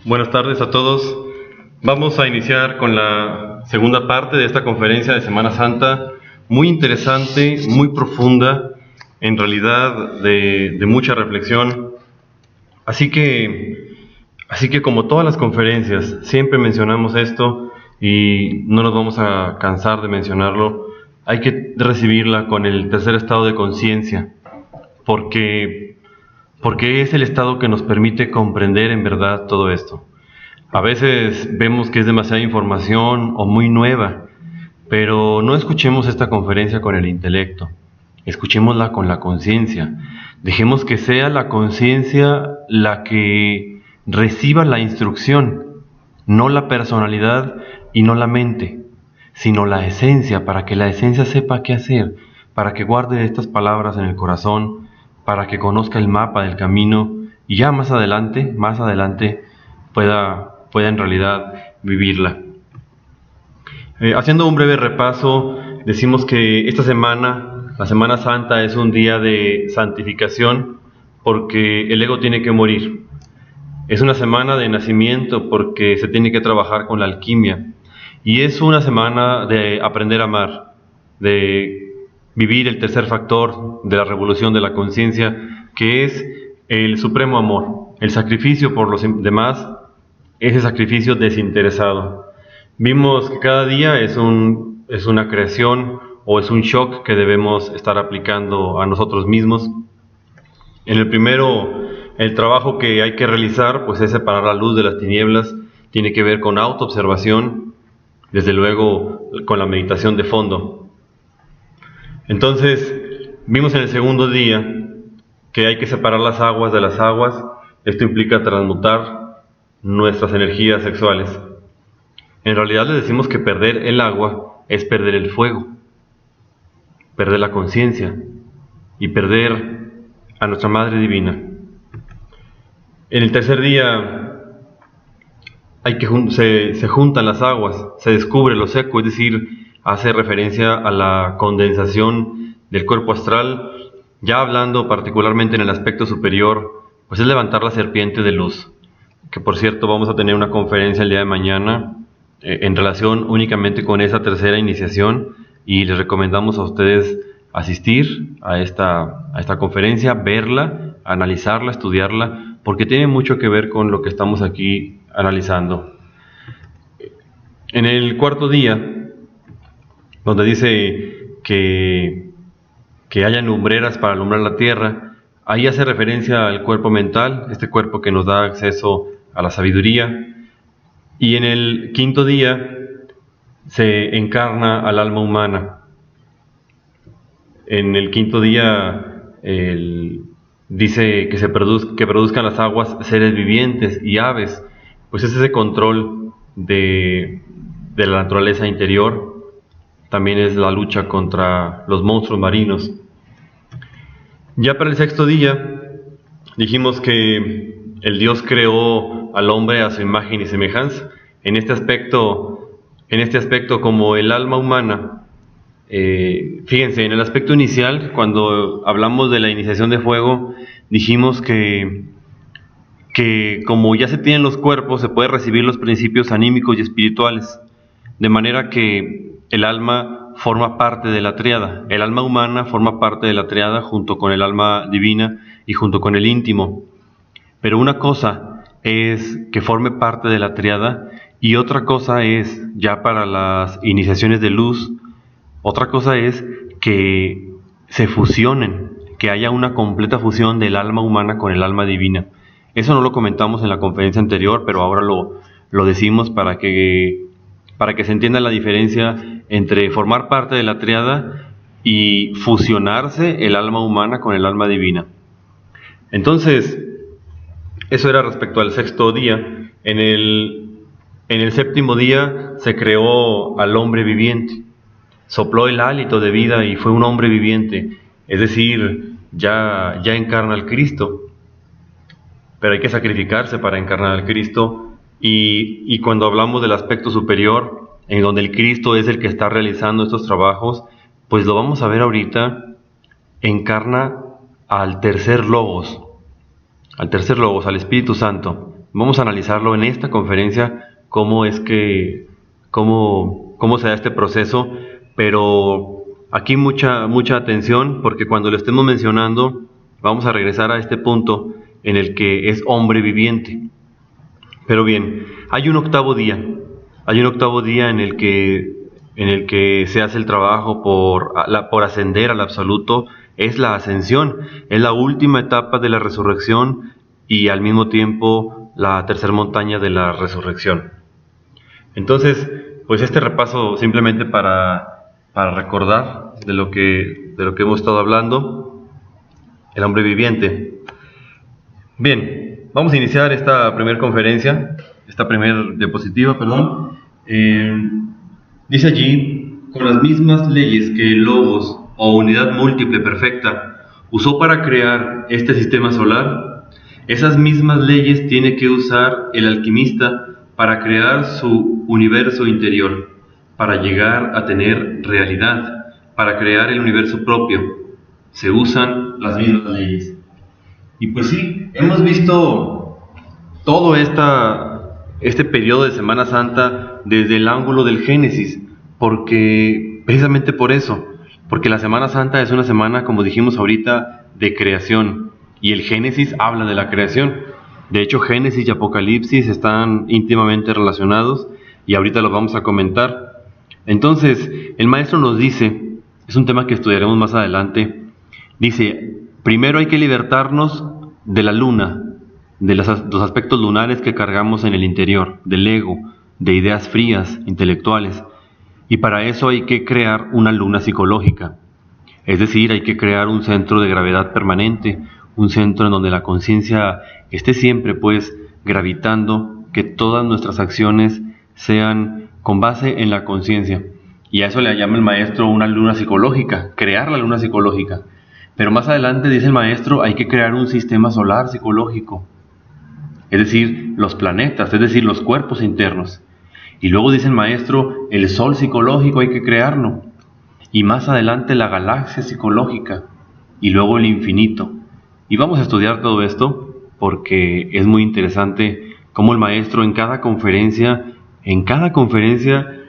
Buenas tardes a todos. Vamos a iniciar con la segunda parte de esta conferencia de Semana Santa, muy interesante, muy profunda, en realidad de mucha reflexión. Así que como todas las conferencias, siempre mencionamos esto y no nos vamos a cansar de mencionarlo. Hay que recibirla con el tercer estado de conciencia, porque es el estado que nos permite comprender en verdad todo esto. A veces vemos que es demasiada información o muy nueva, pero no escuchemos esta conferencia con el intelecto, escuchémosla con la conciencia. Dejemos que sea la conciencia la que reciba la instrucción, no la personalidad y no la mente, sino la esencia, para que la esencia sepa qué hacer, para que guarde estas palabras en el corazón, para que conozca el mapa del camino y ya más adelante pueda en realidad vivirla. Haciendo un breve repaso, decimos que esta semana, la Semana Santa, es un día de santificación porque el ego tiene que morir. Es una semana de nacimiento porque se tiene que trabajar con la alquimia. Y es una semana de aprender a amar, de vivir el tercer factor de la revolución de la conciencia, que es el supremo amor, el sacrificio por los demás, ese sacrificio desinteresado. Vimos que cada día es una creación o es un shock que debemos estar aplicando a nosotros mismos. En el primero, el trabajo que hay que realizar pues es separar la luz de las tinieblas, tiene que ver con autoobservación, desde luego con la meditación de fondo. Entonces, vimos en el segundo día que hay que separar las aguas de las aguas. Esto implica transmutar nuestras energías sexuales. En realidad le decimos que perder el agua es perder el fuego, perder la conciencia y perder a nuestra Madre Divina. En el tercer día se juntan las aguas, se descubre lo seco, es decir, hace referencia a la condensación del cuerpo astral. Ya hablando particularmente en el aspecto superior, pues es levantar la serpiente de luz, que por cierto vamos a tener una conferencia el día de mañana en relación únicamente con esa tercera iniciación, y les recomendamos a ustedes asistir a esta conferencia, verla, analizarla, estudiarla, porque tiene mucho que ver con lo que estamos aquí analizando. En el cuarto día, donde dice que haya lumbreras para alumbrar la tierra, ahí hace referencia al cuerpo mental, este cuerpo que nos da acceso a la sabiduría. Y en el quinto día se encarna al alma humana. En el quinto día dice que produzcan las aguas seres vivientes y aves, pues es ese control de la naturaleza interior. También es la lucha contra los monstruos marinos. Ya para el sexto día dijimos que el Dios creó al hombre a su imagen y semejanza. En este aspecto, como el alma humana, fíjense, en el aspecto inicial, cuando hablamos de la iniciación de fuego, dijimos que como ya se tienen los cuerpos, se puede recibir los principios anímicos y espirituales, de manera que el alma forma parte de la tríada. El alma humana forma parte de la tríada junto con el alma divina y junto con el íntimo. Pero una cosa es que forme parte de la tríada y otra cosa es, ya para las iniciaciones de luz, otra cosa es que se fusionen, que haya una completa fusión del alma humana con el alma divina. Eso no lo comentamos en la conferencia anterior, pero ahora lo decimos para que se entienda la diferencia entre formar parte de la tríada y fusionarse el alma humana con el alma divina. Entonces, eso era respecto al sexto día. En el séptimo día se creó al hombre viviente. Sopló el hálito de vida y fue un hombre viviente. Es decir, ya encarna al Cristo. Pero hay que sacrificarse para encarnar al Cristo. Y cuando hablamos del aspecto superior, en donde el Cristo es el que está realizando estos trabajos, pues lo vamos a ver ahorita, encarna al tercer Logos, al Espíritu Santo. Vamos a analizarlo en esta conferencia, cómo se da este proceso, pero aquí mucha atención, porque cuando lo estemos mencionando, vamos a regresar a este punto en el que es hombre viviente. Pero bien, hay un octavo día en el que se hace el trabajo por ascender al absoluto. Es la ascensión, es la última etapa de la resurrección y al mismo tiempo la tercera montaña de la resurrección. Entonces, pues este repaso simplemente para recordar de lo que hemos estado hablando, el hombre viviente. Bien, vamos a iniciar esta primera conferencia, esta primera diapositiva, perdón. Dice allí, con las mismas leyes que el Logos o unidad múltiple perfecta usó para crear este sistema solar, esas mismas leyes tiene que usar el alquimista para crear su universo interior, para llegar a tener realidad, para crear el universo propio. Se usan las mismas leyes. Y pues sí, hemos visto todo este periodo de Semana Santa desde el ángulo del Génesis, precisamente por eso, porque la Semana Santa es una semana, como dijimos ahorita, de creación, y el Génesis habla de la creación. De hecho, Génesis y Apocalipsis están íntimamente relacionados, y ahorita los vamos a comentar. Entonces, el maestro nos dice, es un tema que estudiaremos más adelante, dice, primero hay que libertarnos de la luna, de los aspectos lunares que cargamos en el interior, del ego, de ideas frías, intelectuales. Y para eso hay que crear una luna psicológica. Es decir, hay que crear un centro de gravedad permanente, un centro en donde la conciencia esté siempre pues gravitando, que todas nuestras acciones sean con base en la conciencia. Y a eso le llama el maestro una luna psicológica, crear la luna psicológica. Pero más adelante dice el maestro, hay que crear un sistema solar psicológico, es decir, los planetas, es decir, los cuerpos internos. Y luego dice el maestro, el sol psicológico hay que crearlo. Y más adelante la galaxia psicológica. Y luego el infinito. Y vamos a estudiar todo esto porque es muy interesante cómo el maestro en cada conferencia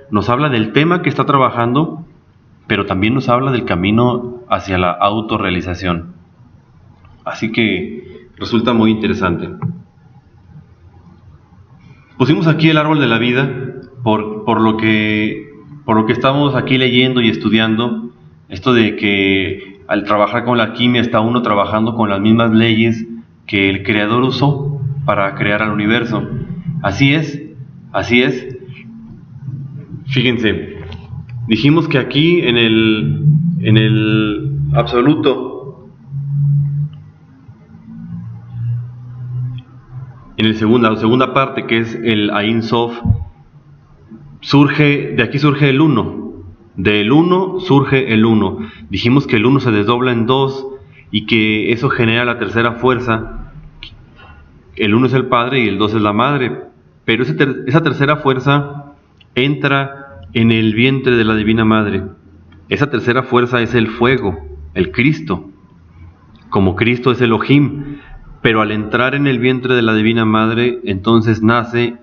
nos habla del tema que está trabajando, pero también nos habla del camino hacia la autorrealización. Así que resulta muy interesante. Pusimos aquí el árbol de la vida por lo que estamos aquí leyendo y estudiando, esto de que al trabajar con la alquimia está uno trabajando con las mismas leyes que el creador usó para crear al universo. Así es. Fíjense, dijimos que aquí en el absoluto, en la segunda parte, que es el Ein Sof, de aquí surge el uno. Del uno surge el uno. Dijimos que el uno se desdobla en dos y que eso genera la tercera fuerza. El uno es el padre y el dos es la madre. Pero esa tercera fuerza entra en el vientre de la Divina Madre. Esa tercera fuerza es el fuego, el Cristo. Como Cristo es Elohim. Pero al entrar en el vientre de la Divina Madre, entonces nace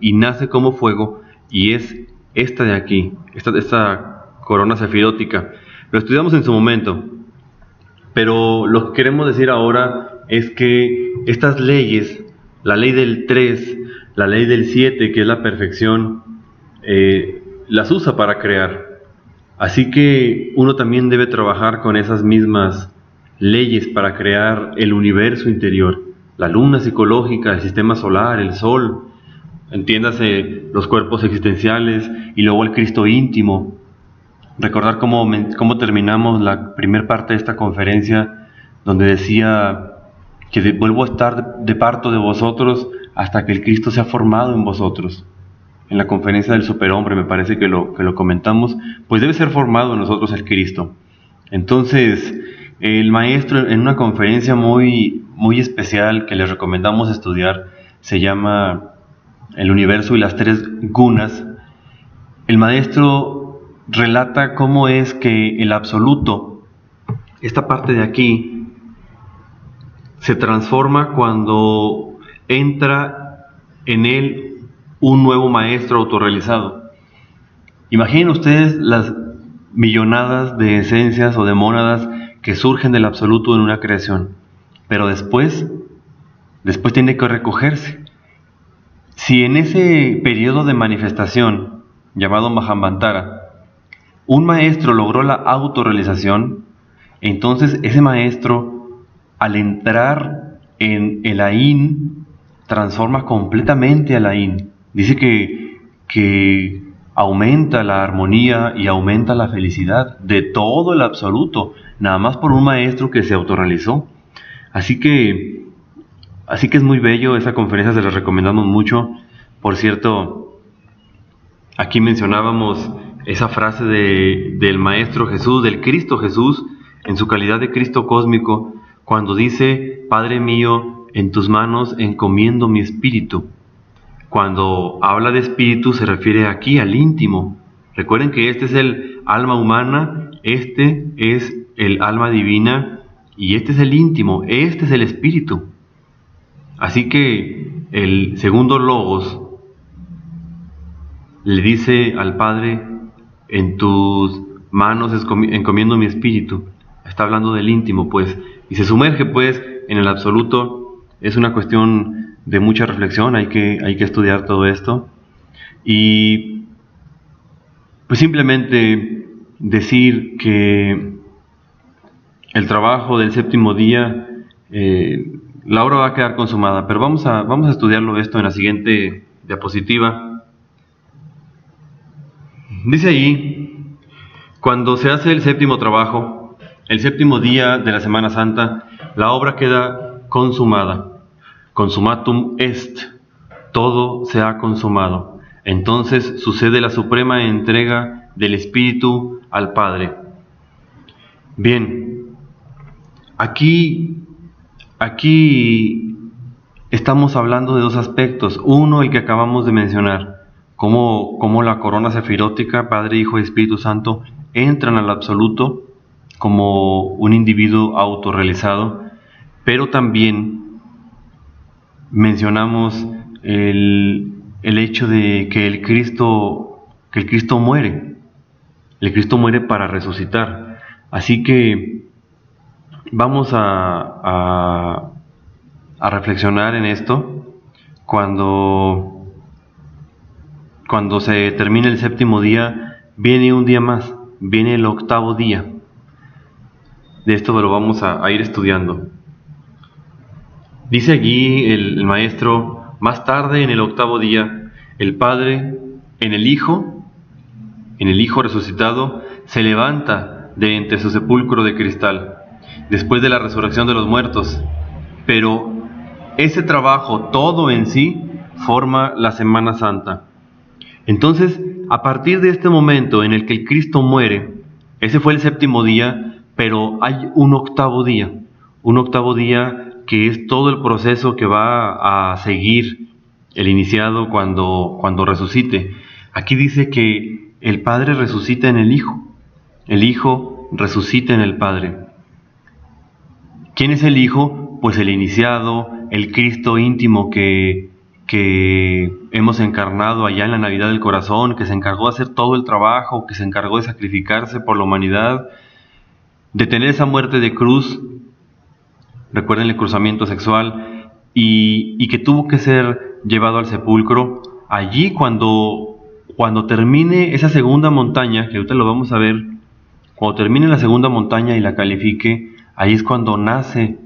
como fuego, y es esta de aquí, esta corona sefirótica. Lo estudiamos en su momento, pero lo que queremos decir ahora es que estas leyes, la ley del 3, la ley del 7, que es la perfección, las usa para crear. Así que uno también debe trabajar con esas mismas leyes para crear el universo interior, la luna psicológica, el sistema solar, el sol, entiéndase los cuerpos existenciales, y luego el Cristo íntimo. Recordar cómo terminamos la primera parte de esta conferencia, donde decía que vuelvo a estar de parto de vosotros hasta que el Cristo sea formado en vosotros. En la conferencia del superhombre me parece que lo comentamos, pues debe ser formado en nosotros el Cristo. Entonces, el maestro en una conferencia muy especial que les recomendamos estudiar, se llama El universo y las tres gunas. El maestro relata cómo es que el absoluto, esta parte de aquí, se transforma cuando entra en él un nuevo maestro autorrealizado. Imaginen ustedes las millonadas de esencias o de mónadas que surgen del absoluto en una creación, pero después tiene que recogerse. Si en ese periodo de manifestación, llamado Mahamvantara, un maestro logró la autorrealización, entonces ese maestro, al entrar en el Ain, transforma completamente al Ain. Dice que aumenta la armonía y aumenta la felicidad de todo el absoluto, nada más por un maestro que se autorrealizó. Así que es muy bello, esa conferencia se la recomendamos mucho. Por cierto, aquí mencionábamos esa frase del Maestro Jesús, del Cristo Jesús, en su calidad de Cristo cósmico, cuando dice: Padre mío, en tus manos encomiendo mi espíritu. Cuando habla de espíritu se refiere aquí al íntimo. Recuerden que este es el alma humana, este es el alma divina y este es el íntimo, este es el espíritu. Así que el segundo Logos le dice al Padre: en tus manos encomiendo mi espíritu. Está hablando del íntimo, pues, y se sumerge, pues, en el absoluto. Es una cuestión de mucha reflexión, hay que estudiar todo esto. Y pues simplemente decir que el trabajo del séptimo día, la obra va a quedar consumada, pero vamos a estudiarlo esto en la siguiente diapositiva. Dice ahí: cuando se hace el séptimo trabajo, el séptimo día de la Semana Santa, la obra queda consumada. Consumatum est, todo se ha consumado. Entonces sucede la suprema entrega del Espíritu al Padre. Bien, aquí estamos hablando de dos aspectos. Uno, el que acabamos de mencionar, cómo la corona sefirótica, Padre, Hijo y Espíritu Santo, entran al absoluto como un individuo autorrealizado, pero también mencionamos el hecho de que el Cristo muere. El Cristo muere para resucitar. Así que vamos a reflexionar en esto cuando se termine el séptimo día. Viene un día más, viene el octavo día. De esto lo vamos a ir estudiando. Dice allí el maestro: más tarde, en el octavo día, el Padre, en el Hijo resucitado, se levanta de entre su sepulcro de cristal, después de la resurrección de los muertos. Pero ese trabajo, todo en sí, forma la Semana Santa. Entonces, a partir de este momento en el que el Cristo muere, ese fue el séptimo día, pero hay un octavo día que es todo el proceso que va a seguir el iniciado cuando resucite. Aquí dice que el Padre resucita en el Hijo resucita en el Padre. ¿Quién es el Hijo? Pues el iniciado, el Cristo íntimo que hemos encarnado allá en la Navidad del Corazón, que se encargó de hacer todo el trabajo, que se encargó de sacrificarse por la humanidad, de tener esa muerte de cruz. Recuerden el cruzamiento sexual, y que tuvo que ser llevado al sepulcro. Allí cuando termine esa segunda montaña, que ahorita lo vamos a ver, cuando termine la segunda montaña y la califique, ahí es cuando nace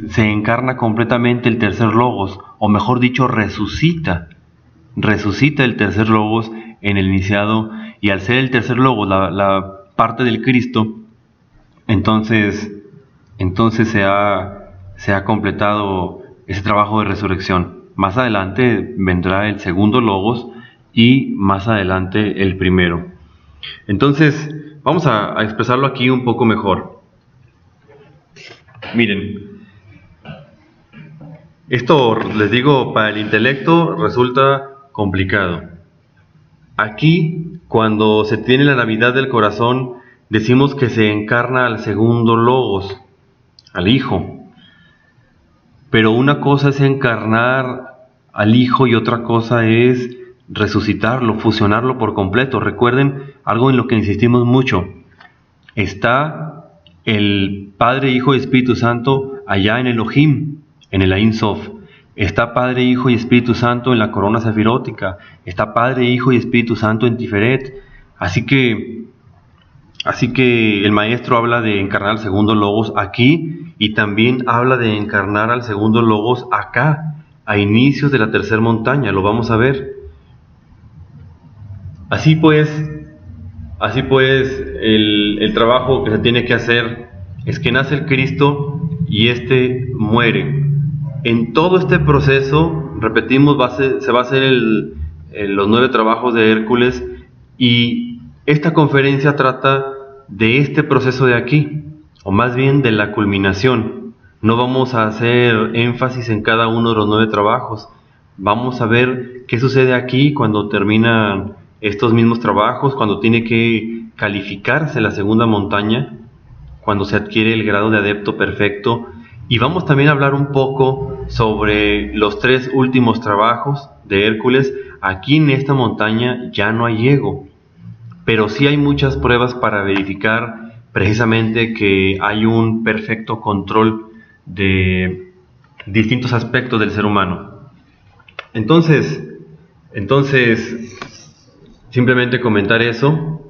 se encarna completamente el tercer Logos, o mejor dicho, resucita el tercer Logos en el iniciado, y al ser el tercer Logos la parte del Cristo, entonces se ha completado ese trabajo de resurrección. Más adelante vendrá el segundo Logos y más adelante el primero. Entonces vamos a expresarlo aquí un poco mejor. Miren, esto, les digo, para el intelecto resulta complicado. Aquí, cuando se tiene la Navidad del Corazón, decimos que se encarna al segundo Logos, al Hijo. pero una cosa es encarnar al Hijo y otra cosa es resucitarlo, fusionarlo por completo. Recuerden algo en lo que insistimos mucho: está el Padre, Hijo y Espíritu Santo allá en Elohim, en el Ein Sof. Está Padre, Hijo y Espíritu Santo en la corona sefirótica. Está Padre, Hijo y Espíritu Santo en Tiferet. Así que el Maestro habla de encarnar al segundo Logos aquí, y también habla de encarnar al segundo Logos acá, a inicios de la tercera montaña. Lo vamos a ver. Así pues, el trabajo que se tiene que hacer es que nace el Cristo y éste muere. En todo este proceso, repetimos, se va a hacer los 9 trabajos de Hércules, y esta conferencia trata de este proceso de aquí, o más bien de la culminación. No vamos a hacer énfasis en cada uno de los 9 trabajos. Vamos a ver qué sucede aquí cuando terminan estos mismos trabajos, cuando tiene que calificarse la segunda montaña, cuando se adquiere el grado de adepto perfecto. Y vamos también a hablar un poco sobre los 3 últimos trabajos de Hércules. Aquí en esta montaña ya no hay ego, pero sí hay muchas pruebas para verificar precisamente que hay un perfecto control de distintos aspectos del ser humano. Entonces, simplemente comentar eso.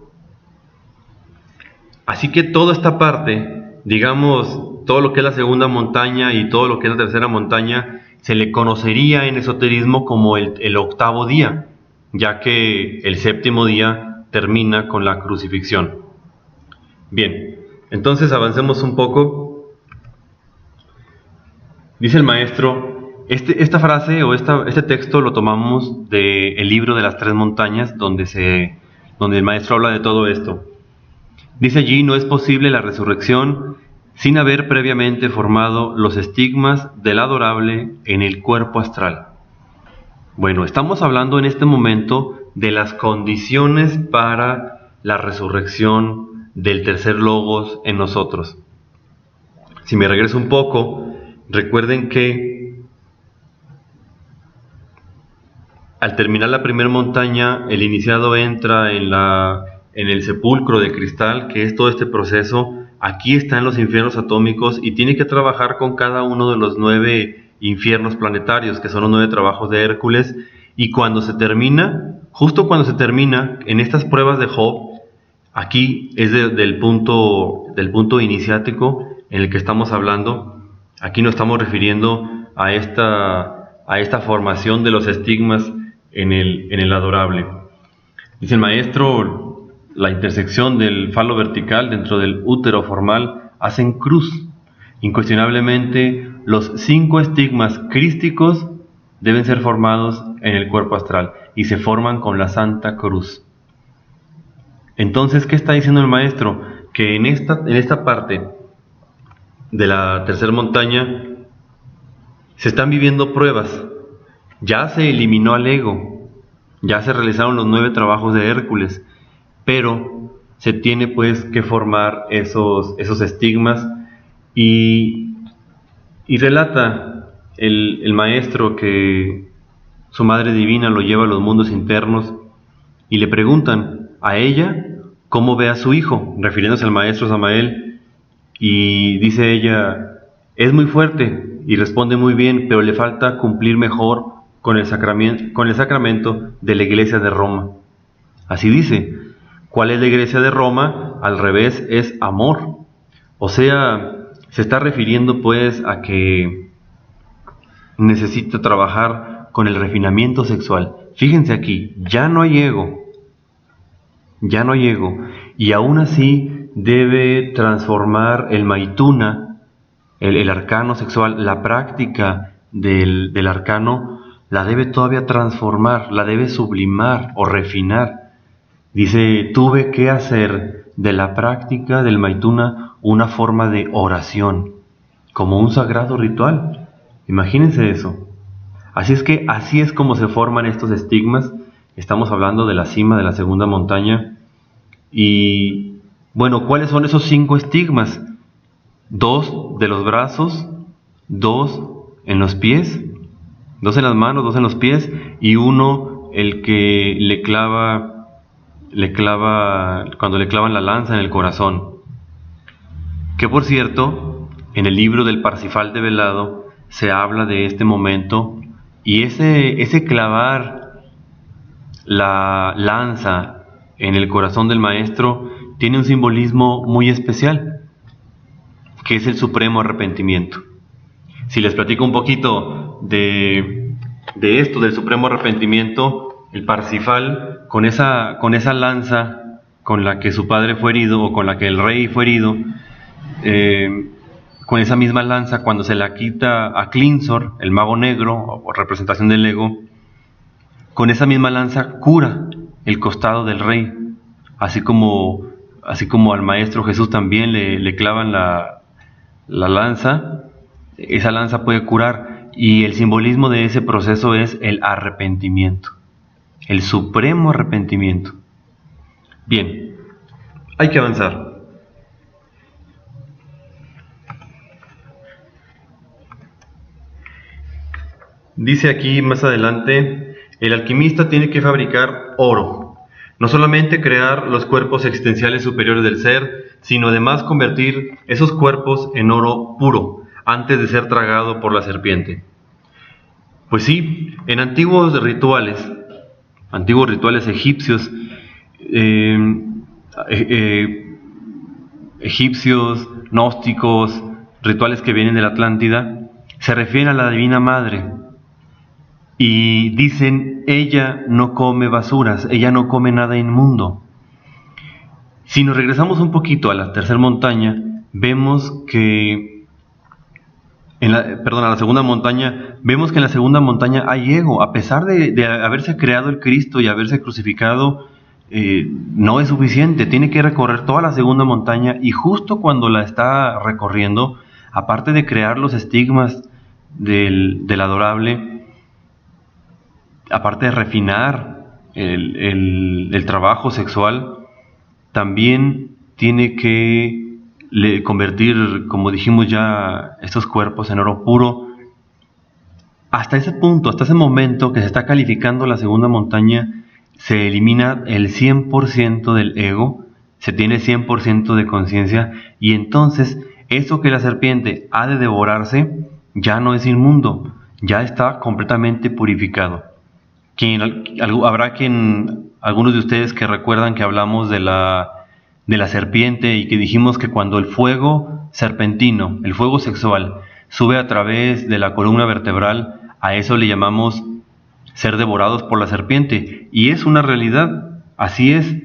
Así que toda esta parte, digamos, todo lo que es la segunda montaña y todo lo que es la tercera montaña, se le conocería en esoterismo como el octavo día, ya que el séptimo día termina con la crucifixión. Bien, entonces avancemos un poco. Dice el Maestro, esta frase o este texto lo tomamos del libro de las 3 montañas, donde el Maestro habla de todo esto. Dice allí: no es posible la resurrección sin haber previamente formado los estigmas del adorable en el cuerpo astral. Bueno, estamos hablando en este momento de las condiciones para la resurrección del tercer Logos en nosotros. Si me regreso un poco, recuerden que al terminar la primera montaña, el iniciado entra en el sepulcro de cristal, que es todo este proceso. Aquí están los infiernos atómicos y tiene que trabajar con cada uno de los 9 infiernos planetarios, que son los 9 trabajos de Hércules. Y cuando se termina, justo cuando se termina, en estas pruebas de Job, aquí es del punto iniciático en el que estamos hablando. Aquí nos estamos refiriendo a esta formación de los estigmas en el adorable. Dice el Maestro: la intersección del falo vertical dentro del útero formal hacen cruz. Incuestionablemente, los 5 estigmas crísticos deben ser formados en el cuerpo astral y se forman con la Santa Cruz. Entonces, ¿qué está diciendo el Maestro? Que en esta parte de la tercera montaña se están viviendo pruebas. Ya se eliminó al ego, ya se realizaron los 9 trabajos de Hércules, pero se tiene pues que formar esos estigmas, y relata el Maestro que su Madre Divina lo lleva a los mundos internos y le preguntan a ella cómo ve a su hijo, refiriéndose al Maestro Samael, y dice ella: es muy fuerte y responde muy bien, pero le falta cumplir mejor con el sacramento de la Iglesia de Roma. Así dice. ¿Cuál es la Iglesia de Roma? Al revés, es amor. O sea, se está refiriendo pues a que necesita trabajar con el refinamiento sexual. Fíjense aquí, ya no hay ego, y aún así debe transformar el maituna, el arcano sexual, la práctica del arcano, la debe todavía transformar, la debe sublimar o refinar. Dice: tuve que hacer de la práctica del maituna una forma de oración, como un sagrado ritual. Imagínense eso. Así es como se forman estos estigmas. Estamos hablando de la cima de la segunda montaña. Y bueno, ¿cuáles son esos 5 estigmas? 2 de los brazos, 2 en los pies, 2 en las manos, 2 en los pies, y uno el que le clava cuando le clavan la lanza en el corazón. Que por cierto, en el libro del Parsifal develado se habla de este momento, y ese clavar la lanza en el corazón del maestro tiene un simbolismo muy especial, que es el supremo arrepentimiento. Si les platico un poquito de esto, del supremo arrepentimiento, el Parsifal, con esa lanza con la que su padre fue herido, o con la que el rey fue herido, con esa misma lanza, cuando se la quita a Klingsor, el mago negro, o representación del ego, con esa misma lanza cura el costado del rey, así como al maestro Jesús también le clavan la lanza. Esa lanza puede curar, y el simbolismo de ese proceso es el arrepentimiento, el supremo arrepentimiento. Bien, hay que avanzar. Dice aquí más adelante, el alquimista tiene que fabricar oro, no solamente crear los cuerpos existenciales superiores del ser, sino además convertir esos cuerpos en oro puro, antes de ser tragado por la serpiente. Pues sí, en antiguos rituales egipcios, gnósticos, rituales que vienen de la Atlántida, se refieren a la Divina Madre y dicen: ella no come basuras, ella no come nada inmundo. Si nos regresamos un poquito a la tercera montaña, vemos que a la segunda montaña, vemos que en la segunda montaña hay ego. A pesar de haberse creado el Cristo y haberse crucificado, no es suficiente, tiene que recorrer toda la segunda montaña, y justo cuando la está recorriendo, aparte de crear los estigmas del adorable, aparte de refinar el trabajo sexual, también tiene que convertir, como dijimos ya, estos cuerpos en oro puro. Hasta ese punto, hasta ese momento que se está calificando la segunda montaña, se elimina el 100% del ego, se tiene 100% de conciencia, y entonces eso que la serpiente ha de devorarse ya no es inmundo, ya está completamente purificado. Habrá algunos de ustedes que recuerdan que hablamos de la serpiente, y que dijimos que cuando el fuego serpentino, el fuego sexual, sube a través de la columna vertebral, a eso le llamamos ser devorados por la serpiente. Y es una realidad, así es,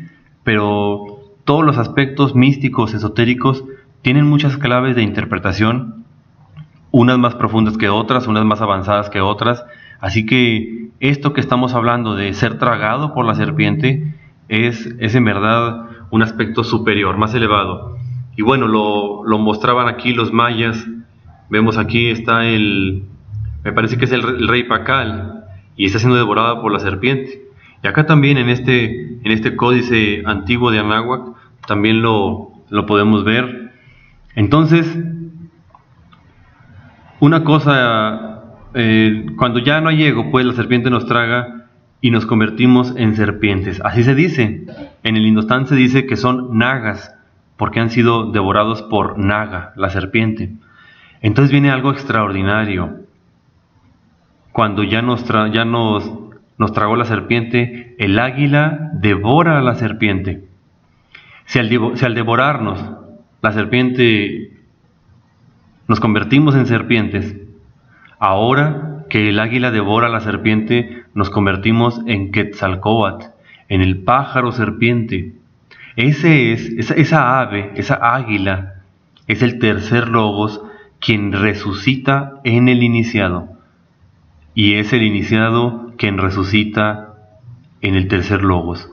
pero todos los aspectos místicos, esotéricos, tienen muchas claves de interpretación, unas más profundas que otras, unas más avanzadas que otras. Así que esto que estamos hablando de ser tragado por la serpiente es en verdad un aspecto superior, más elevado. Y bueno, lo mostraban aquí los mayas. Vemos aquí está me parece que es el rey Pacal, y está siendo devorado por la serpiente. Y acá también en este códice antiguo de Anáhuac también lo podemos ver. Entonces, una cosa, cuando ya no hay ego, pues la serpiente nos traga y nos convertimos en serpientes. Así se dice. En el Hindustán se dice que son nagas, porque han sido devorados por Naga, la serpiente. Entonces viene algo extraordinario. Cuando ya nos tragó la serpiente, el águila devora a la serpiente. Si al devorarnos la serpiente nos convertimos en serpientes, ahora que el águila devora a la serpiente, nos convertimos en Quetzalcóatl, en el pájaro serpiente. Esa ave, esa águila, es el tercer logos quien resucita en el iniciado. Y es el iniciado quien resucita en el tercer logos.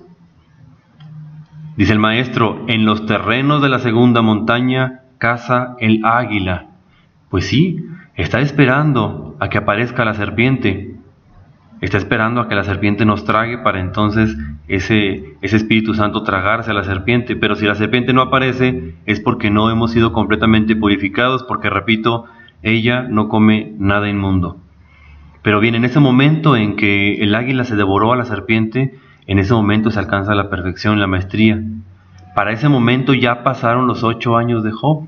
Dice el maestro: en los terrenos de la segunda montaña caza el águila. Pues sí, está esperando a que aparezca la serpiente. Está esperando a que la serpiente nos trague, para entonces ese Espíritu Santo tragarse a la serpiente. Pero si la serpiente no aparece, es porque no hemos sido completamente purificados, porque, repito, ella no come nada inmundo. Pero bien, en ese momento en que el águila se devoró a la serpiente, en ese momento se alcanza la perfección, la maestría. Para ese momento ya pasaron los 8 años de Job.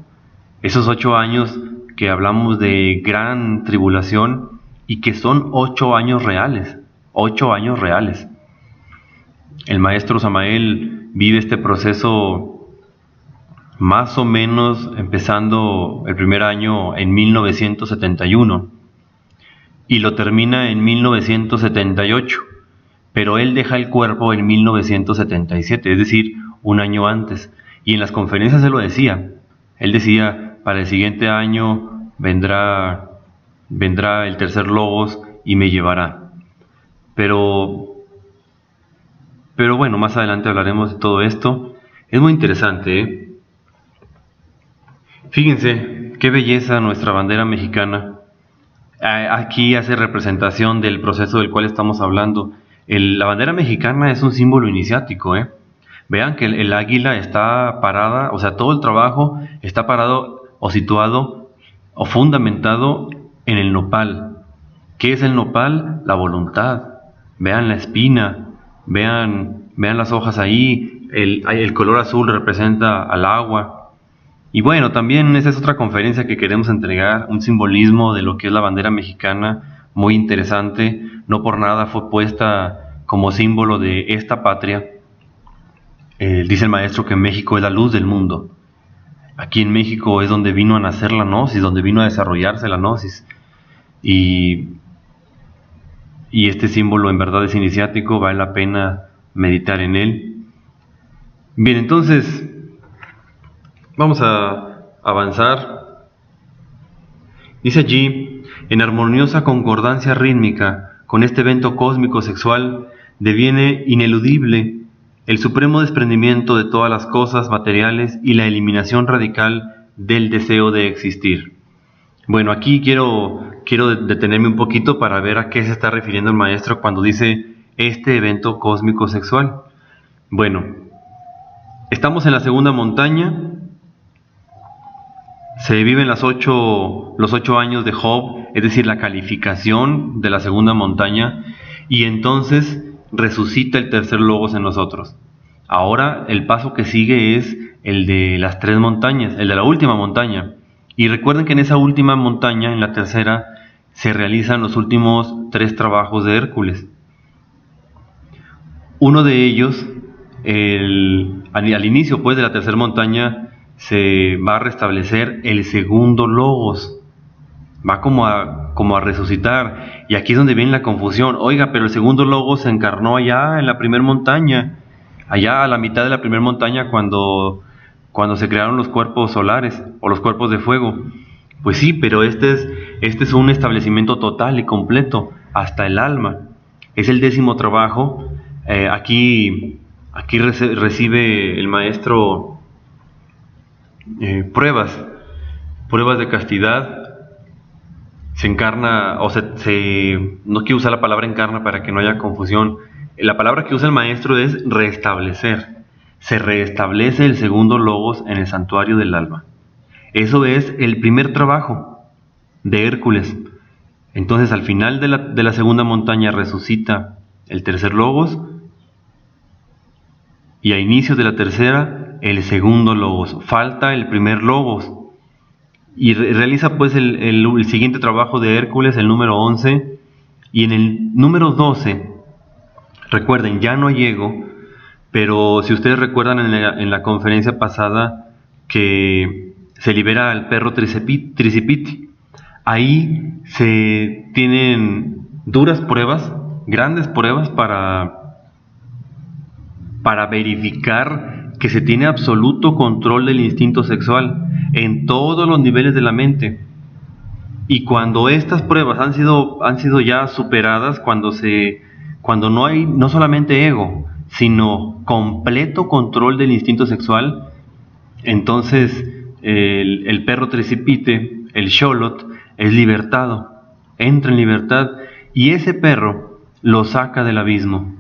Esos 8 años que hablamos de gran tribulación y que son 8 años reales. 8 años reales. El maestro Samael vive este proceso más o menos empezando el primer año en 1971 y lo termina en 1978, pero él deja el cuerpo en 1977, es decir, un año antes. Y en las conferencias él lo decía. Él decía, para el siguiente año vendrá el tercer Logos y me llevará. Pero bueno, más adelante hablaremos de todo esto. Es muy interesante, ¿eh? Fíjense, qué belleza nuestra bandera mexicana. Aquí hace representación del proceso del cual estamos hablando. La bandera mexicana es un símbolo iniciático, ¿eh? Vean que el águila está parada, o sea, todo el trabajo está parado o situado o fundamentado en el nopal. ¿Qué es el nopal? La voluntad. Vean la espina, vean las hojas ahí, el color azul representa al agua. Y bueno, también esa es otra conferencia que queremos entregar, un simbolismo de lo que es la bandera mexicana, muy interesante. No por nada fue puesta como símbolo de esta patria. Dice el maestro que México es la luz del mundo. Aquí en México es donde vino a nacer la gnosis, donde vino a desarrollarse la gnosis. Y este símbolo en verdad es iniciático, vale la pena meditar en él. Bien, entonces vamos a avanzar. Dice allí, en armoniosa concordancia rítmica con este evento cósmico sexual, deviene ineludible el supremo desprendimiento de todas las cosas materiales y la eliminación radical del deseo de existir. Bueno, aquí quiero detenerme un poquito para ver a qué se está refiriendo el maestro cuando dice este evento cósmico sexual. Bueno, estamos en la segunda montaña. Se viven los 8 años de Job, es decir, la calificación de la segunda montaña, y entonces resucita el tercer Logos en nosotros. Ahora el paso que sigue es el de las 3 montañas, el de la última montaña. Y recuerden que en esa última montaña, en la tercera, se realizan los últimos 3 trabajos de Hércules. Uno de ellos, al inicio pues de la tercera montaña, se va a restablecer el segundo Logos. Va como a resucitar. Y aquí es donde viene la confusión. Oiga, pero el segundo Logos se encarnó allá en la primera montaña. Allá a la mitad de la primera montaña cuando se crearon los cuerpos solares o los cuerpos de fuego. Pues sí, pero este es un establecimiento total y completo hasta el alma. Es el 10º trabajo. Aquí recibe el maestro pruebas de castidad. Se encarna, o no quiero usar la palabra encarna para que no haya confusión. La palabra que usa el maestro es restablecer. Se restablece el segundo Logos en el santuario del alma. Eso es el primer trabajo de Hércules. Entonces al final de la segunda montaña resucita el tercer Logos y a inicios de la tercera el segundo Logos. Falta el primer Logos. Y realiza pues el siguiente trabajo de Hércules, el número 11, y en el número 12, recuerden, ya no llego, pero si ustedes recuerdan en la conferencia pasada que se libera al perro Tricipiti, ahí se tienen duras pruebas, grandes pruebas para verificar que se tiene absoluto control del instinto sexual en todos los niveles de la mente. Y cuando estas pruebas han sido ya superadas, cuando no hay no solamente ego, sino completo control del instinto sexual, entonces el perro Tricipite, el Xolotl, es libertado, entra en libertad y ese perro lo saca del abismo.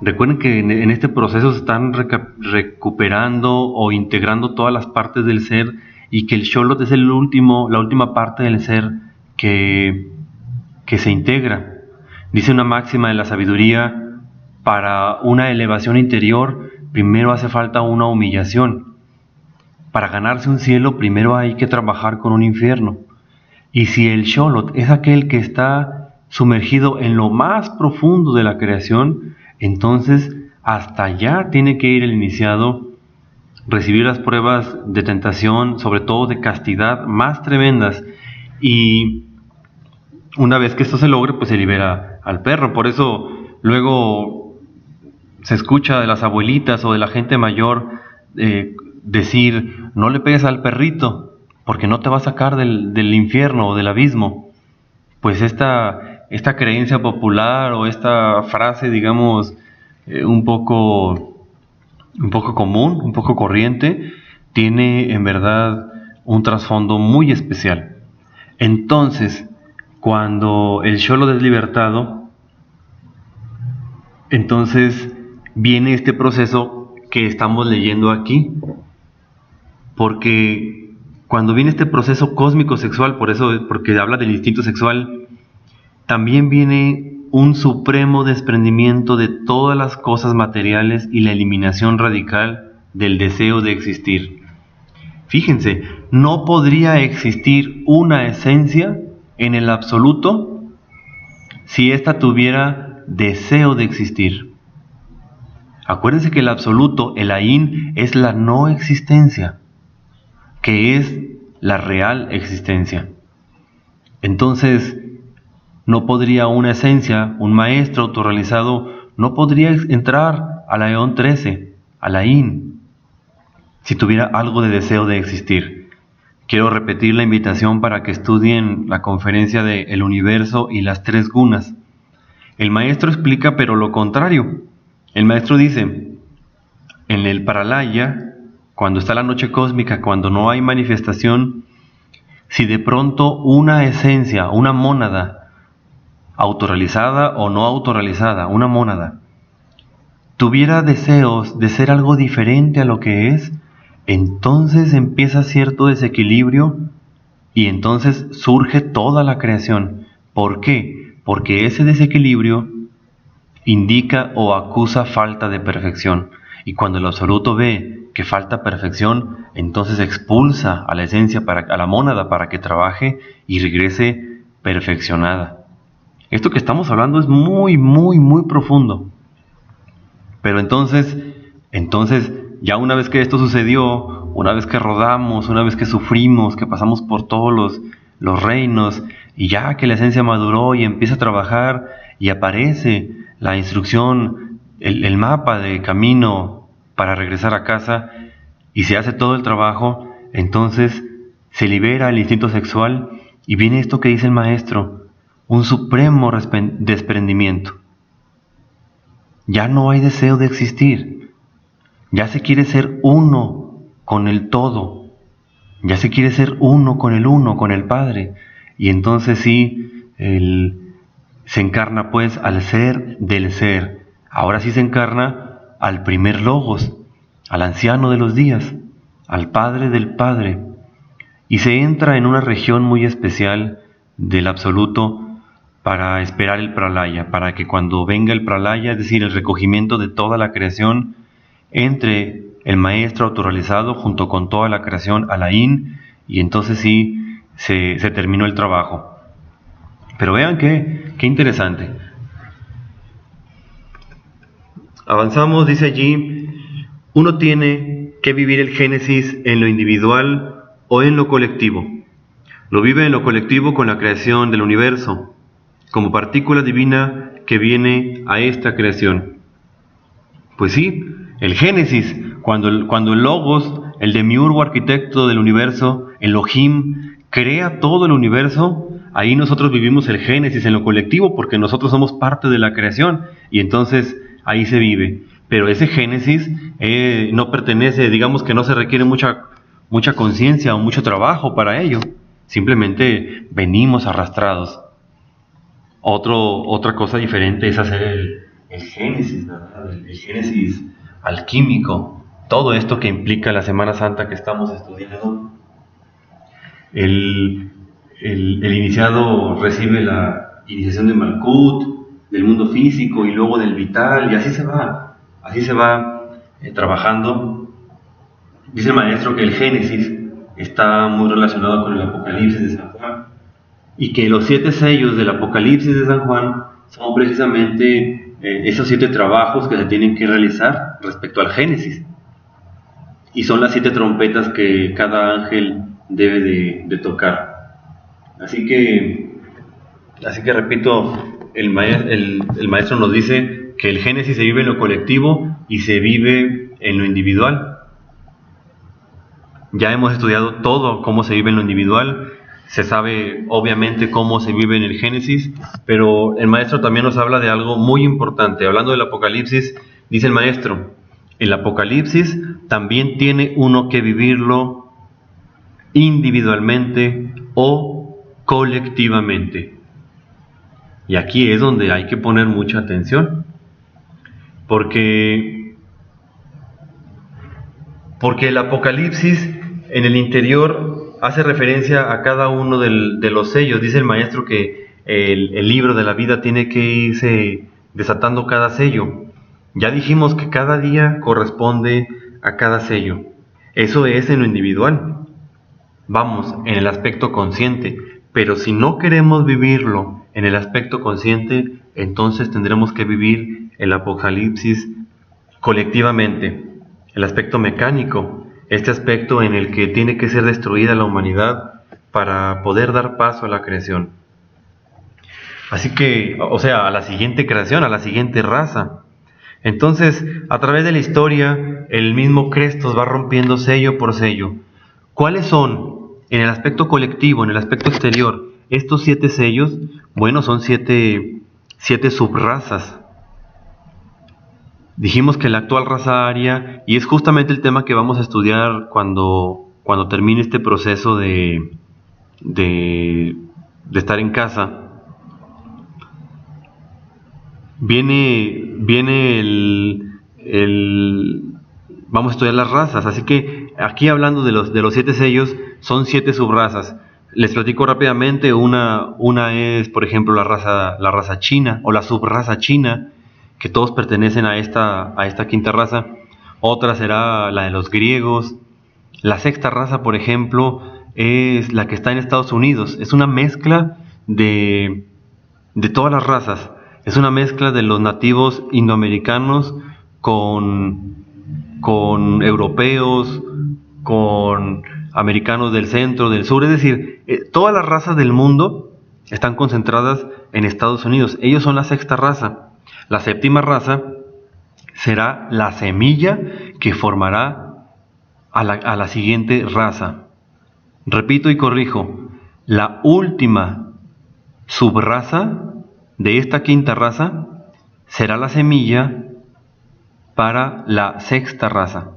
Recuerden que en este proceso se están recuperando o integrando todas las partes del ser y que el Xolotl es la última parte del ser que se integra. Dice una máxima de la sabiduría: para una elevación interior, primero hace falta una humillación. Para ganarse un cielo, primero hay que trabajar con un infierno. Y si el Xolotl es aquel que está sumergido en lo más profundo de la creación, entonces hasta allá tiene que ir el iniciado, recibir las pruebas de tentación, sobre todo de castidad, más tremendas. Y una vez que esto se logre, pues se libera al perro. Por eso luego se escucha de las abuelitas o de la gente mayor decir: no le pegues al perrito, porque no te va a sacar del infierno o del abismo. Pues esta creencia popular o esta frase, digamos, un poco común, un poco corriente, tiene en verdad un trasfondo muy especial. Entonces, cuando el Xolotl es libertado, entonces viene este proceso que estamos leyendo aquí, porque cuando viene este proceso cósmico sexual, porque habla del instinto sexual, también viene un supremo desprendimiento de todas las cosas materiales y la eliminación radical del deseo de existir. Fíjense, no podría existir una esencia en el absoluto si ésta tuviera deseo de existir. Acuérdense que el absoluto, el Ain, es la no existencia, que es la real existencia. Entonces, no podría una esencia, un maestro autorrealizado, no podría entrar a la Eón 13, a la Ain, si tuviera algo de deseo de existir. Quiero repetir la invitación para que estudien la conferencia de El Universo y las tres gunas. El maestro explica, pero lo contrario. El maestro dice: en el Pralaya, cuando está la noche cósmica, cuando no hay manifestación, si de pronto una esencia, una mónada, autorrealizada o no autorrealizada, una mónada, tuviera deseos de ser algo diferente a lo que es, entonces empieza cierto desequilibrio y entonces surge toda la creación. ¿Por qué? Porque ese desequilibrio indica o acusa falta de perfección. Y cuando el absoluto ve que falta perfección, entonces expulsa a la esencia, a la mónada, para que trabaje y regrese perfeccionada. Esto que estamos hablando es muy, muy, muy profundo. Pero entonces, ya una vez que esto sucedió, una vez que rodamos, una vez que sufrimos, que pasamos por todos los reinos, y ya que la esencia maduró y empieza a trabajar y aparece la instrucción, el mapa de camino para regresar a casa, y se hace todo el trabajo, entonces se libera el instinto sexual y viene esto que dice el maestro: un supremo desprendimiento. Ya no hay deseo de existir, ya se quiere ser uno con el todo, ya se quiere ser uno, con el Padre, y entonces sí, se encarna pues al ser del ser. Ahora sí se encarna al primer Logos, al anciano de los días, al Padre del Padre, y se entra en una región muy especial del absoluto para esperar el Pralaya, para que cuando venga el Pralaya, es decir, el recogimiento de toda la creación, entre el maestro autorrealizado junto con toda la creación a la Ain, y entonces sí se terminó el trabajo. Pero vean qué interesante. Avanzamos, dice allí: uno tiene que vivir el Génesis en lo individual o en lo colectivo. Lo vive en lo colectivo con la creación del universo, como partícula divina que viene a esta creación. Pues sí, el Génesis, cuando el Logos, el demiurgo arquitecto del universo, Elohim, crea todo el universo, ahí nosotros vivimos el Génesis en lo colectivo, porque nosotros somos parte de la creación, y entonces ahí se vive. Pero ese Génesis no pertenece, digamos que no se requiere mucha conciencia o mucho trabajo para ello, simplemente venimos arrastrados. Otra cosa diferente es hacer el Génesis, ¿verdad? El Génesis alquímico, todo esto que implica la Semana Santa que estamos estudiando, el iniciado recibe la iniciación de Malkut, del mundo físico y luego del vital, y así se va trabajando. Dice el maestro que el Génesis está muy relacionado con el Apocalipsis de San Juan, y que los 7 sellos del Apocalipsis de San Juan son precisamente esos 7 trabajos que se tienen que realizar respecto al Génesis, y son las 7 trompetas que cada ángel debe de tocar. Así que repito, el maestro nos dice que el Génesis se vive en lo colectivo y se vive en lo individual. Ya hemos estudiado todo cómo se vive en lo individual, se sabe obviamente cómo se vive en el Génesis, pero el maestro también nos habla de algo muy importante. Hablando del Apocalipsis, dice el maestro, el Apocalipsis también tiene uno que vivirlo individualmente o colectivamente. Y aquí es donde hay que poner mucha atención, porque el Apocalipsis en el interior hace referencia a cada uno de los sellos. Dice el maestro que el libro de la vida tiene que irse desatando cada sello. Ya dijimos que cada día corresponde a cada sello. Eso es en lo individual. Vamos, en el aspecto consciente. Pero si no queremos vivirlo en el aspecto consciente, entonces tendremos que vivir el Apocalipsis colectivamente. El aspecto mecánico, este aspecto en el que tiene que ser destruida la humanidad para poder dar paso a la creación. Así que, o sea, a la siguiente creación, a la siguiente raza. Entonces, a través de la historia, el mismo Crestos va rompiendo sello por sello. ¿Cuáles son, en el aspecto colectivo, en el aspecto exterior, estos 7 sellos? Bueno, son 7 subrazas. Dijimos que la actual raza aria, y es justamente el tema que vamos a estudiar cuando termine este proceso de estar en casa, viene vamos a estudiar las razas. Así que aquí, hablando de los 7 sellos, son 7 subrazas. Les platico rápidamente. Una es, por ejemplo, la raza china, o la subraza china, que todos pertenecen a esta quinta raza. Otra será la de los griegos. La sexta raza, por ejemplo, es la que está en Estados Unidos. Es una mezcla de todas las razas. Es una mezcla de los nativos indoamericanos con europeos, con americanos del centro, del sur. Es decir, todas las razas del mundo están concentradas en Estados Unidos. Ellos son la sexta raza. La séptima raza será la semilla que formará a la siguiente raza. Repito y corrijo, la última subraza de esta quinta raza será la semilla para la sexta raza.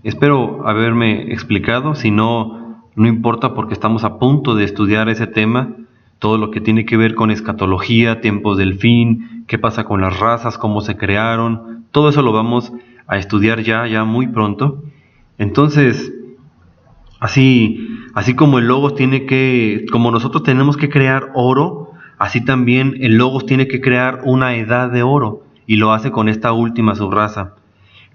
Espero haberme explicado. Si no, no importa, porque estamos a punto de estudiar ese tema, todo lo que tiene que ver con escatología, tiempos del fin, qué pasa con las razas, cómo se crearon. Todo eso lo vamos a estudiar ya muy pronto. Entonces, así como el Logos como nosotros tenemos que crear oro, así también el Logos tiene que crear una edad de oro, y lo hace con esta última subraza.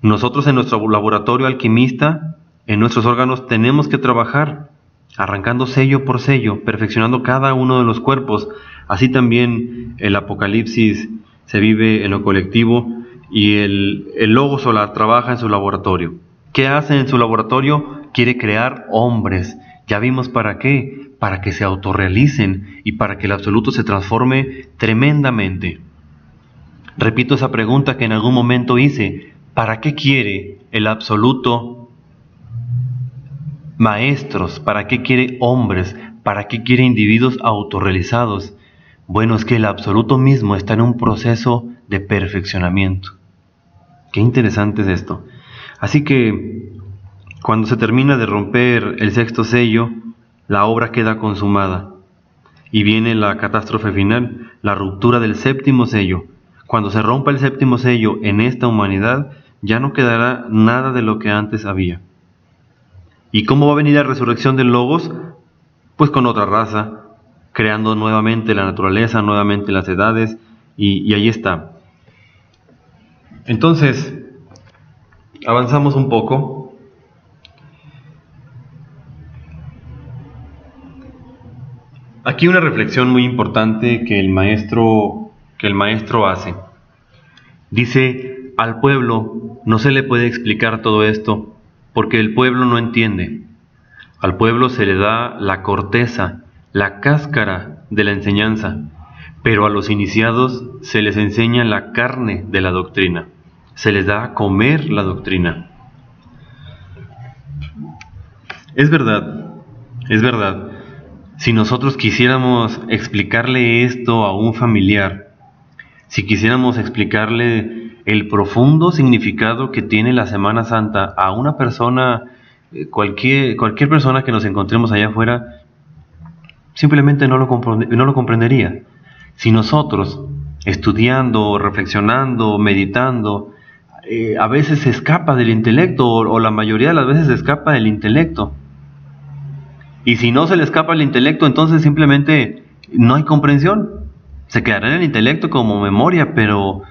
Nosotros, en nuestro laboratorio alquimista, en nuestros órganos, tenemos que trabajar arrancando sello por sello, perfeccionando cada uno de los cuerpos. Así también el Apocalipsis se vive en lo colectivo, y el Logos Solar trabaja en su laboratorio. ¿Qué hace en su laboratorio? Quiere crear hombres. Ya vimos para qué. Para que se autorrealicen y para que el absoluto se transforme tremendamente. Repito esa pregunta que en algún momento hice: ¿para qué quiere el absoluto maestros? ¿Para qué quiere hombres? ¿Para qué quiere individuos autorrealizados? Bueno, es que el absoluto mismo está en un proceso de perfeccionamiento. Qué interesante es esto. Así que, cuando se termina de romper el sexto sello, la obra queda consumada, y viene la catástrofe final, la ruptura del séptimo sello. Cuando se rompa el séptimo sello en esta humanidad, ya no quedará nada de lo que antes había. ¿Y cómo va a venir la resurrección del Logos? pues con otra raza, creando nuevamente la naturaleza, nuevamente las edades, y ahí está. Entonces, avanzamos un poco. Aquí una reflexión muy importante que el maestro hace. Dice, al pueblo no se le puede explicar todo esto, porque el pueblo no entiende. Al pueblo se le da la corteza, la cáscara de la enseñanza, pero a los iniciados se les enseña la carne de la doctrina, se les da a comer la doctrina. Es verdad. Si nosotros quisiéramos explicarle esto a un familiar, si quisiéramos explicarle el profundo significado que tiene la Semana Santa a una persona, cualquier persona que nos encontremos allá afuera, simplemente no lo comprendería. Si nosotros, estudiando, reflexionando, meditando, a veces se escapa del intelecto, o la mayoría de las veces se escapa del intelecto. Y si no se le escapa el intelecto, entonces simplemente no hay comprensión. Se quedará en el intelecto como memoria, pero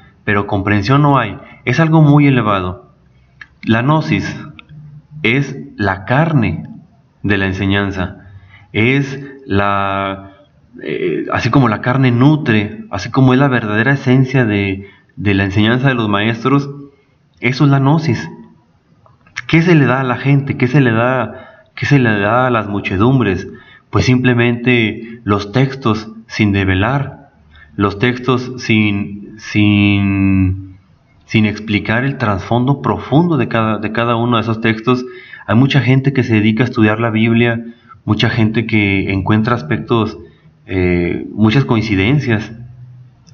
comprensión no hay. Es algo muy elevado. La gnosis es la carne de la enseñanza. Es así como la carne nutre, así como es la verdadera esencia de la enseñanza de los maestros, eso es la gnosis. ¿Qué se le da a la gente? ¿Qué se le da a las muchedumbres? Pues simplemente los textos sin develar, los textos sin explicar el trasfondo profundo de cada uno de esos textos. Hay mucha gente que se dedica a estudiar la Biblia, mucha gente que encuentra aspectos, muchas coincidencias.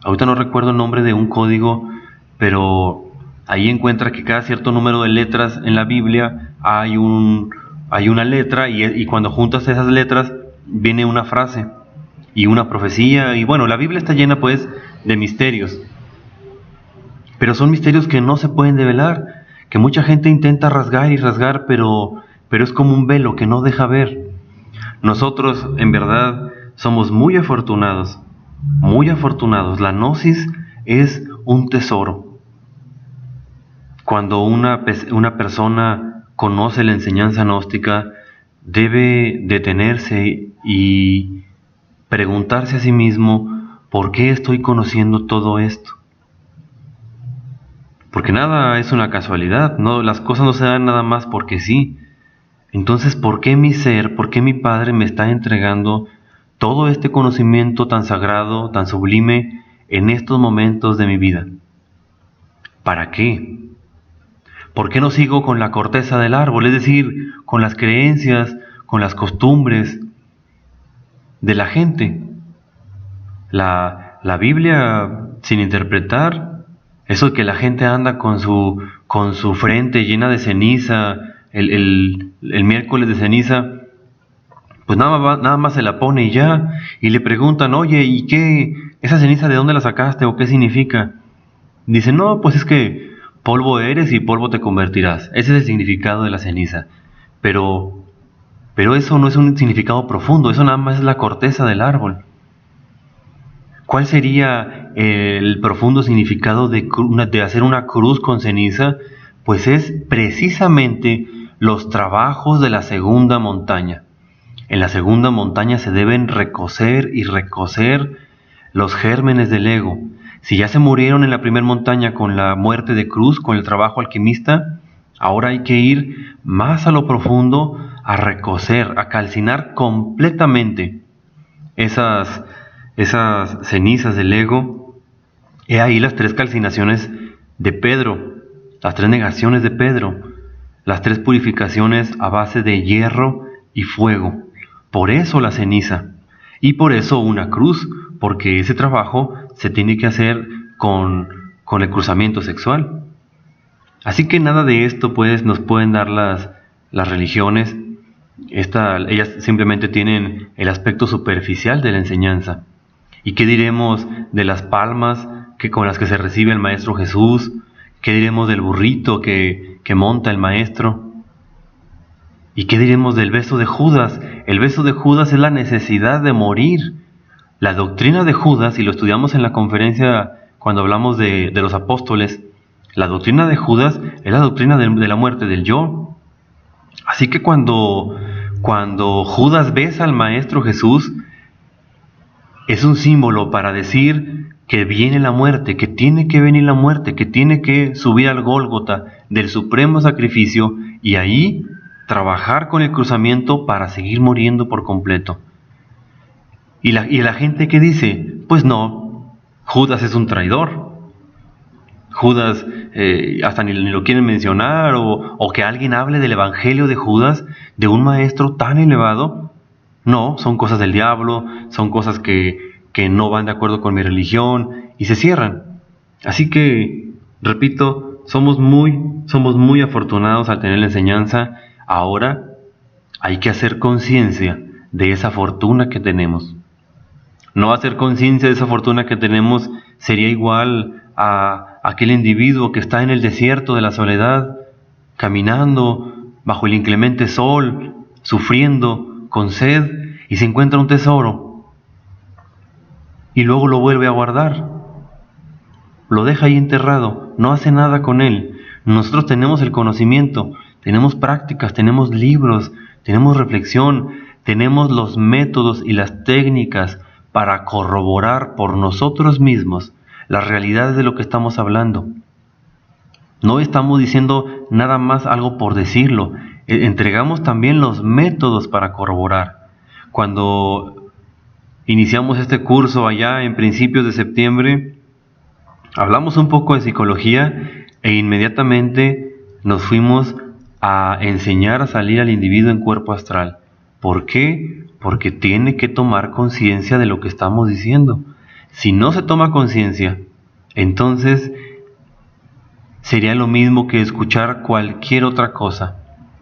Ahorita no recuerdo el nombre de un código, pero ahí encuentra que cada cierto número de letras en la Biblia hay una letra, y cuando juntas esas letras viene una frase y una profecía. Y bueno, la Biblia está llena pues de misterios, pero son misterios que no se pueden develar, que mucha gente intenta rasgar y rasgar, pero es como un velo que no deja ver. Nosotros en verdad somos muy afortunados, muy afortunados. La gnosis es un tesoro. Cuando una persona conoce la enseñanza gnóstica, debe detenerse y preguntarse a sí mismo, ¿por qué estoy conociendo todo esto? Porque nada es una casualidad, no, las cosas no se dan nada más porque sí. Entonces, ¿por qué mi ser, por qué mi Padre me está entregando todo este conocimiento tan sagrado, tan sublime en estos momentos de mi vida? ¿Para qué? ¿Por qué no sigo con la corteza del árbol? Es decir, con las creencias, con las costumbres de la gente. La Biblia sin interpretar, eso que la gente anda con su frente llena de ceniza, el miércoles de ceniza, pues nada más se la pone y ya, y le preguntan, oye, ¿y qué? ¿Esa ceniza de dónde la sacaste o qué significa? Dice, no, pues es que polvo eres y polvo te convertirás. Ese es el significado de la ceniza. Pero eso no es un significado profundo, eso nada más es la corteza del árbol. ¿Cuál sería el profundo significado de hacer una cruz con ceniza? Pues es precisamente los trabajos de la segunda montaña. En la segunda montaña se deben recocer y recocer los gérmenes del ego. Si ya se murieron en la primera montaña con la muerte de cruz, con el trabajo alquimista, ahora hay que ir más a lo profundo, a recocer, a calcinar completamente esas cenizas del ego. He ahí las 3 calcinaciones de Pedro, las 3 negaciones de Pedro, las 3 purificaciones a base de hierro y fuego. Por eso la ceniza, y por eso una cruz, porque ese trabajo se tiene que hacer con el cruzamiento sexual. Así que nada de esto pues nos pueden dar las religiones. Ellas simplemente tienen el aspecto superficial de la enseñanza. ¿Y qué diremos de las palmas con las que se recibe el Maestro Jesús? ¿Qué diremos del burrito que monta el Maestro? ¿Y qué diremos del beso de Judas? El beso de Judas es la necesidad de morir. La doctrina de Judas, y lo estudiamos en la conferencia cuando hablamos de los apóstoles, la doctrina de Judas es la doctrina de la muerte del yo. Así que cuando Judas besa al Maestro Jesús, es un símbolo para decir que viene la muerte, que tiene que venir la muerte, que tiene que subir al Gólgota del supremo sacrificio y ahí trabajar con el cruzamiento para seguir muriendo por completo. Y la gente que dice, pues no, Judas es un traidor. Judas hasta ni lo quieren mencionar, o que alguien hable del evangelio de Judas, de un maestro tan elevado. No, son cosas del diablo, son cosas que no van de acuerdo con mi religión, y se cierran. Así que, repito, somos muy afortunados al tener la enseñanza. Ahora hay que hacer conciencia de esa fortuna que tenemos. No hacer conciencia de esa fortuna que tenemos sería igual a aquel individuo que está en el desierto de la soledad, caminando bajo el inclemente sol, sufriendo, con sed, y se encuentra un tesoro, y luego lo vuelve a guardar, lo deja ahí enterrado, no hace nada con él. Nosotros tenemos el conocimiento, tenemos prácticas, tenemos libros, tenemos reflexión, tenemos los métodos y las técnicas para corroborar por nosotros mismos las realidades de lo que estamos hablando. No estamos diciendo nada más algo por decirlo, entregamos también los métodos para corroborar. Cuando iniciamos este curso allá en principios de septiembre, hablamos un poco de psicología e inmediatamente nos fuimos a enseñar a salir al individuo en cuerpo astral. ¿Por qué? Porque tiene que tomar conciencia de lo que estamos diciendo. Si no se toma conciencia, entonces sería lo mismo que escuchar cualquier otra cosa.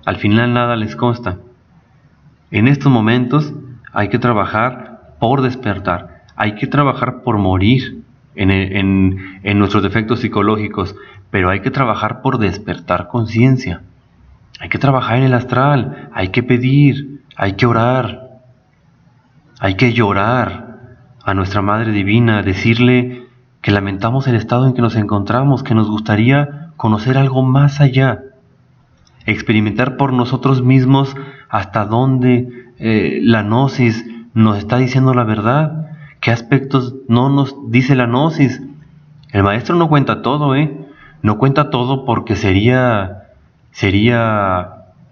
Al final nada les consta. En estos momentos hay que trabajar por despertar, hay que trabajar por morir en nuestros defectos psicológicos, pero hay que trabajar por despertar conciencia. Hay que trabajar en el astral, hay que pedir, hay que orar, hay que llorar a nuestra Madre Divina, decirle que lamentamos el estado en que nos encontramos, que nos gustaría conocer algo más allá, experimentar por nosotros mismos hasta dónde la gnosis nos está diciendo la verdad, qué aspectos no nos dice la gnosis. El maestro no cuenta todo, no cuenta todo porque sería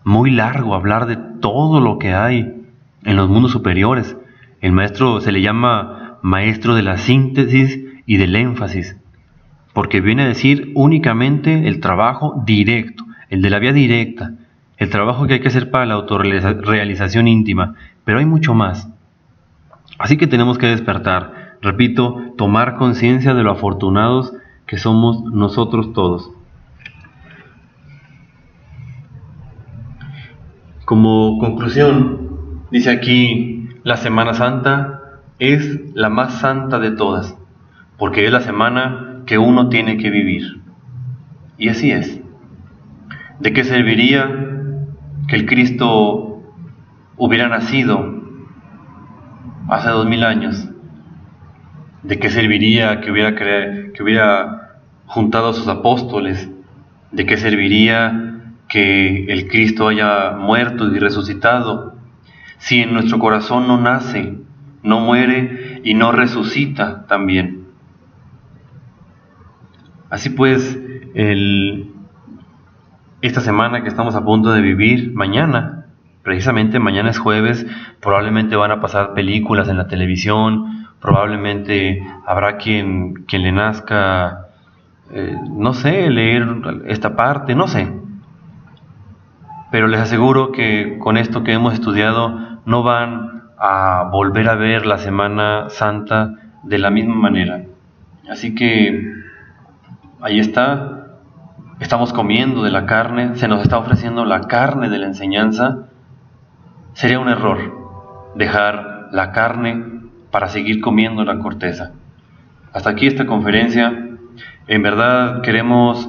muy largo hablar de todo lo que hay en los mundos superiores. El maestro se le llama maestro de la síntesis y del énfasis, porque viene a decir únicamente el trabajo directo, el de la vía directa, el trabajo que hay que hacer para la autorrealización íntima, pero hay mucho más. Así que tenemos que despertar, repito, tomar conciencia de lo afortunados que somos nosotros todos. Como conclusión, dice aquí, la Semana Santa es la más santa de todas, porque es la semana que uno tiene que vivir. Y así es. ¿De qué serviría que el Cristo hubiera nacido hace 2000 años? ¿De qué serviría que hubiera juntado a sus apóstoles? ¿De qué serviría que el Cristo haya muerto y resucitado si en nuestro corazón no nace, no muere y no resucita también? Así pues, esta semana que estamos a punto de vivir, mañana, precisamente mañana es jueves, probablemente van a pasar películas en la televisión, probablemente habrá quien le nazca, no sé, leer esta parte, no sé. Pero les aseguro que con esto que hemos estudiado no van a volver a ver la Semana Santa de la misma manera. Así que ahí está. Estamos comiendo de la carne, se nos está ofreciendo la carne de la enseñanza. Sería un error dejar la carne para seguir comiendo la corteza. Hasta aquí esta conferencia. En verdad queremos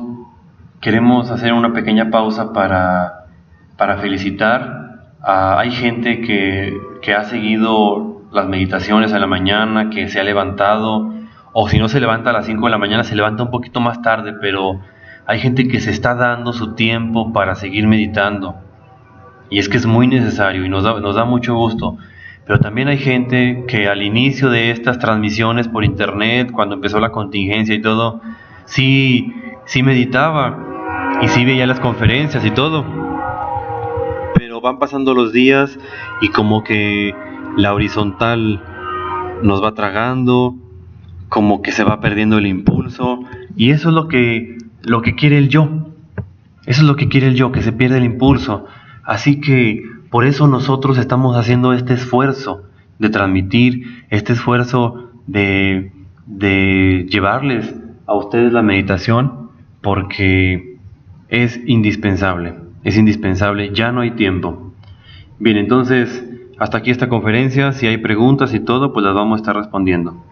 hacer una pequeña pausa para felicitar Hay gente que ha seguido las meditaciones a la mañana, que se ha levantado, o si no se levanta a las 5 de la mañana, se levanta un poquito más tarde, pero hay gente que se está dando su tiempo para seguir meditando. Y es que es muy necesario y nos da mucho gusto. Pero también hay gente que al inicio de estas transmisiones por internet, cuando empezó la contingencia y todo, sí meditaba y sí veía las conferencias y todo. Pero van pasando los días y como que la horizontal nos va tragando, como que se va perdiendo el impulso, y eso es lo que quiere el yo. Eso es lo que quiere el yo, que se pierda el impulso. Así que por eso nosotros estamos haciendo este esfuerzo de transmitir, este esfuerzo de llevarles a ustedes la meditación, porque es indispensable, ya no hay tiempo. Bien, entonces, hasta aquí esta conferencia. Si hay preguntas y todo, pues las vamos a estar respondiendo.